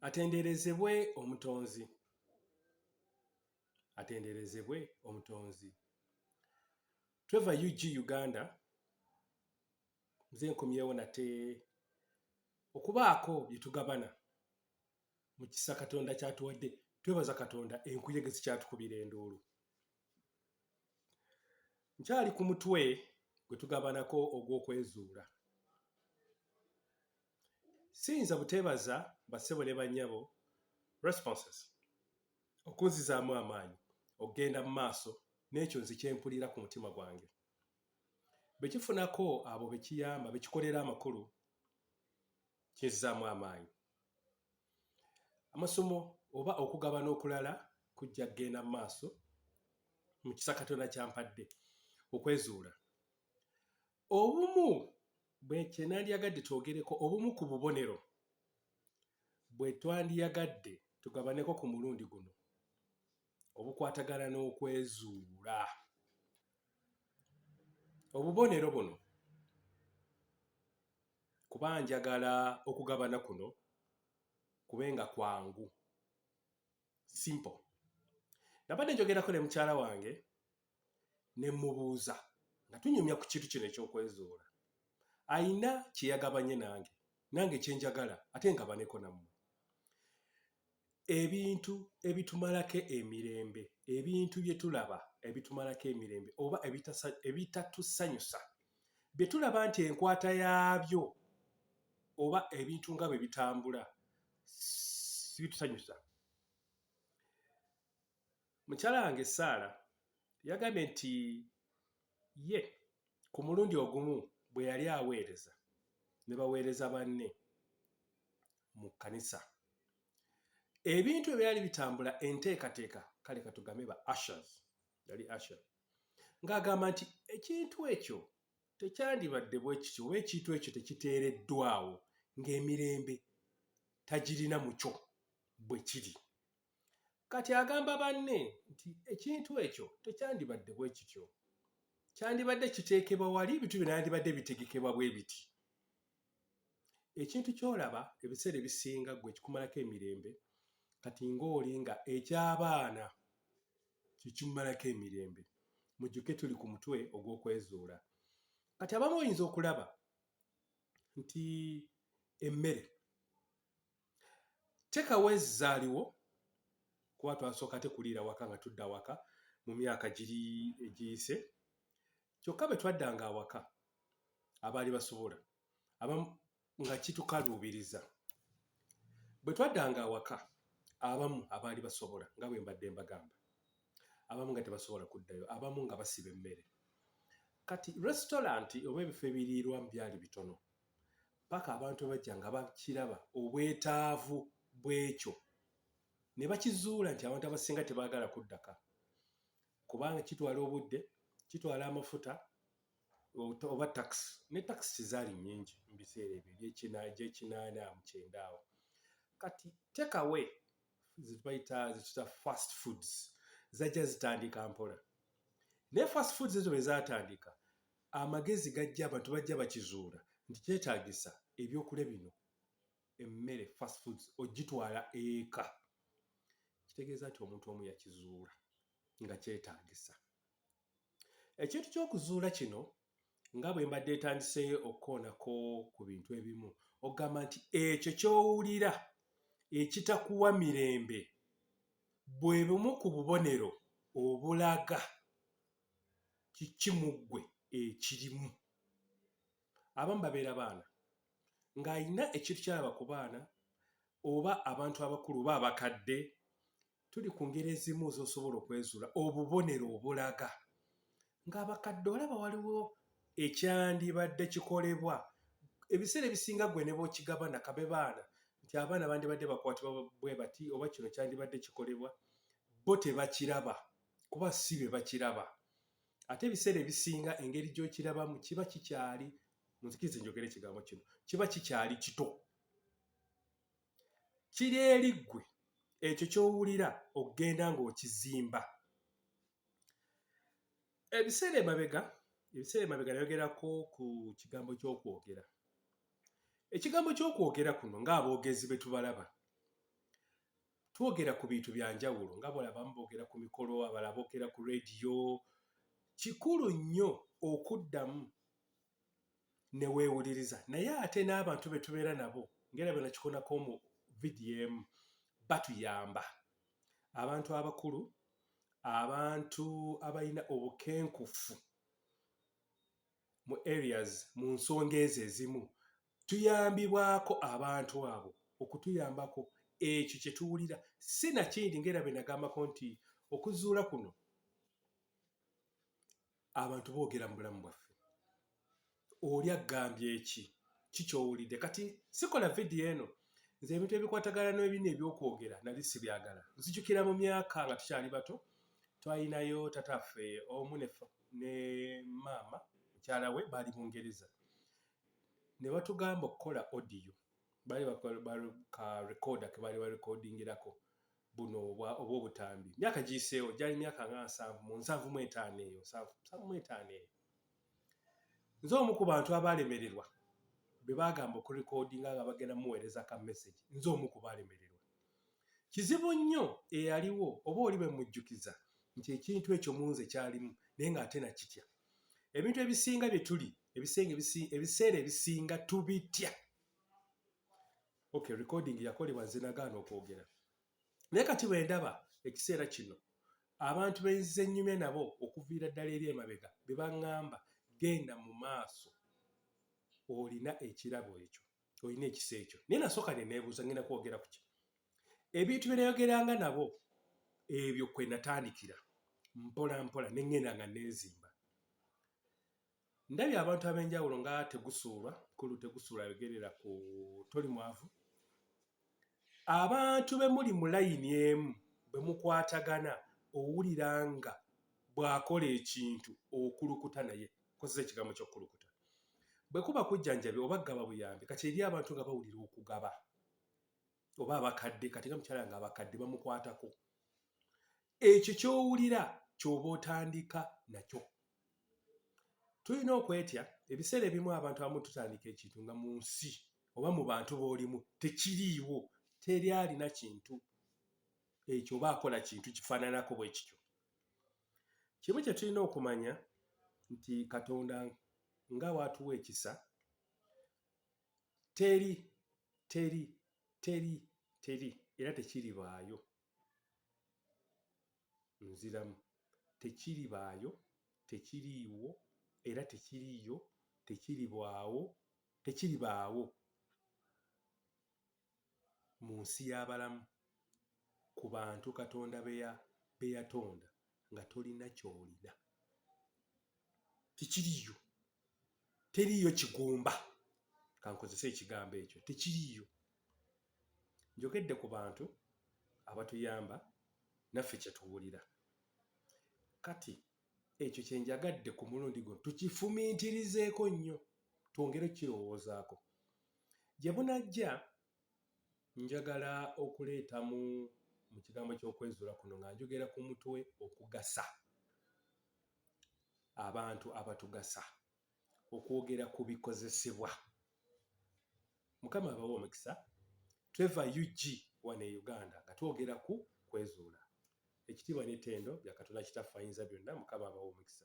Atenderezebwe omutonzi. Atenderezebwe omutonzi. Tweva UG Uganda. Nze nkomyewo nate okubaako byetugabana mu kisa Katonda kyatuwadde. Twebaza Katonda enkuyege kyatukubira enduulu. Nkyali ku mutwe gwe tugabanako ogw'okwezuula. Siyinza buteebaza bassebo ne bannyabo responses okunzizaamu amaanyi okugenda mu maaso n'ekyo nze kyempulira ku mutima gwange. Bekifunako abo bekiyamba bekikolera amakulu kinzizaamu amaanyi. Amasomo oba okugabana okulala kujja kgenda mu maaso mu kisa Katonda kyampadde okwezuula. Obumu bwe kyenandyagadde twogereko obumu ku bubonero bwe twandiyagadde tugabaneko ku mulundi guno obukwatagana n'okwezuula. Obubonero buno kuba njagala okugabana kuno kubenga kwangu. Simple. Nabadde njogerako ne mukyala wange ne mubuuza nga tunyumya ku kintu kino eky'okwezuula. Ayina kye yagabanye nange kye njagala ate ngabaneko nammwe. Ebintu ebitumalako emirembe, ebintu bye tulaba ebitumalako emirembe oba ebitatusanyusa, bye tulaba nti enkwata yaabyo oba ebintu nga bwe bitambula bitusanyusa. Mukyala wange Saara yagambye nti ye ku mulundi ogumu bwe yali aweereza ne baweereza banne mu kkanisa, ebintu ebyali bitambula enteekateeka, kale katugambe ba ushers, yali usher, ng'agamba nti ekintu ekyo tekyandibadde bwe kityo oba ekintu ekyo tekiteereddwawo ng'emirembe tagirina mu kyo bwe kiri. Kati agamba banne nti ekintu ekyo tekyandibadde bwe kityo, kyandibadde kiteekebwa wali, ebintu byandibadde bitegekebwa bwe biti. Ekintu ky'olaba ebiseera ebisinga gwe kikumalako emirembe, kati ng'oli nga eky'abaana kikimalako emirembe. Mujjuke tuli ku mutwe ogw'okwezuula. Kati abamu oyinza okulaba nti emmere takeaways zaaliwo, kuba twasooka tekuliira waka nga tudda waka mu myaka giri egiyise. Kyokka bwe twaddanga awaka abaali basobola abamu nga kitukaluubiriza. Bwe twaddanga awaka abamu abaali basobola nga bwe mbadde mbagamba, abamu nga tebasobola kuddayo, abamu nga basiba emmere. Kati restaurant oba ebifo ebiriirwamu byali bitono, paka abantu bajja nga bakiraba obwetaavu bw'ekyo ne bakizuula nti abantu abasinga tebaagala kuddaka kubanga kitwala obudde, kitwala amafuta oba takisi, ne takisi tezaali nnyingi mu biseera ebyo egy'ekinaana mu kyenda awo. Kati takeaway zituta fast foods zajja zitandika mpola. Naye fast foods ezo bwe zaatandika, amagezi gajja abantu bajja bakizuula nti kyetaagisa ebyokulya bino, emmere fast foods ogitwala eka. Kitegeeza nti omuntu omu yakizuula nga kyetaagisa. Ekintu ky'okuzuula kino nga bwe mbadde etandiseeyo okukoonako ku bintu ebimu, okugamba nti ekyo ky'owulira ekitakuwa mirembe bwe bumu ku bubonero obulaga kiki mu ggwe ekirimu. Abamu babeera baana ng'ayina ekintu kyalaba ku baana oba abantu abakulu oba abakadde. Tuli ku ngeri ezimu z'osobola okwezuula obubonero obulaga ng'abakadde olaba waliwo ekyandibadde kikolebwa. Ebiseera ebisinga ggwe ne bw'okigabana kabe baana nti abaana bandibadde bakwatibwa bwe bati oba kino kyandibadde kikolebwa, bo tebakiraba kuba si be bakiraba. Ate ebiseera ebisinga engeri gy'okirabamu kiba kikyali, munzikirize njogere ekigambo kino, kiba kikyali kito. Kiri eri ggwe ekyo ky'owulira okugenda ng'okizimba. Ebiseera emabega nayogerako ku kigambo ky'okwogera. Ekigambo ky'okwogera kuno ng'aboogezi be tubalaba twogera ku bintu bya njawulo nga bw'abamu boogera ku mikolo, abalala boogera ku rediyo. Kikulu nnyo okuddamu ne weewuliriza, naye ate n'abantu be tubeera nabo ng'era bwe nakikonako mu vidiyo emu batuyamba. Abantu abakulu, abantu abalina obukenkufu mu areas, mu nsonga ezo ezimu, tuyambibwako abantu abo okutuyambako ekyo kye tuwulira. Si nakindi ng'era bwe nagambako nti okuzuula kuno abantu boogera mu bulamu bwaffe. Oli aggambye ki ky'owulidde? Kati sikola vidiyo eno, nze ebintu ebikwatagana n'ebino ebyokwogera nali sibyagala. Nzijukira mu myaka nga tukyali bato, twalinayo tataffe omu ne maama mukyala we baali Bungereza, ne batugamba okukola odiyo. Baali ka rekoda ke baali barekodingirako buno obw'obutambi. Myaka giyiseewo, gyali myaka nga 75 eyo, 75 eyo. Nze omu ku bantu abaalemererwa be baagamba okurekodinga nga bagenda muweereza ka message, nze omu ku baalemererwa. Kizibu nnyo eyaliwo oba oli bwe mujjukiza nti ekintu ekyo munze kyalimu naye ng'ate nakitya. Ebintu ebisinga bye tuli, ebiseera ebisinga tubitya. Okay, recording yakolebwa nze nagaana okwogera. Naye kati bwe ndaba ekiseera kino, abantu be nzize nnyumye nabo okuviira ddala eri emabega be baŋŋamba genda mu maaso, olina ekirabo ekyo, olina ekisa ekyo. Naye nasooka ne neebuuza ngenda kwogera ku ki? Ebintu bye nayogeranga nabo, ebyo kwe natandikira mpola mpola ne ŋŋenda nga neezimba. Ndabye abantu ab'enjawulo nga Tegusuulwa yogerera ku Toli Mwavu. Abantu be muli mu layini emu bwe mukwatagana, owulira nga bw'akola ekintu okulukuta naye. Nkozesa ekigambo ky'okulukuta. Bwe kuba kujjanjabi oba gaba buyambi, kati eri abantu nga bawulira okugaba, oba abakadde, kati nga mukyala nga abakadde bamukwatako. Ekyo ky'owulira ky'oba otandika nakyo. Tulina okwetya ebiseera ebimu abantu abamu tutandika ekintu nga mu nsi oba mu bantu b'olimu tekiriiwo, teri alina kintu ekyo oba akola kintu kifaananako bwe kityo. Kimu kye tulina okumanya nti Katonda nga bw'atuwa ekisa, teri era tekiribaayo, nziramu, tekiribaayo, tekiriiwo era tekiriiyo, tekiribaawo mu nsi y'abalamu, ku bantu Katonda be yatonda nga tolina ky'olina. Tekiriiyo, teriiyo kigumba, kankozese ekigambo ekyo, tekiriiyo. Njogedde ku bantu abatuyamba naffe kye tuwulira. Kati ekyo kye njagadde ku mulundi guno tukifumiitirizeeko nnyo, twongere kirowoozaako. Gye bunajja njagala okuleeta mu kigambo ky'okwezuula kuno nga njogera ku mutwe okugasa. Abantu abatugasa, okwogera ku bikozesebwa. Mukama abawe omukisa. Trevor UG wano e Uganda nga twogera ku kwezuula. Ekitiibwa n'ettendo bya Katonda Kitaffe Ayinzabyonna, Mukama abawe omukisa.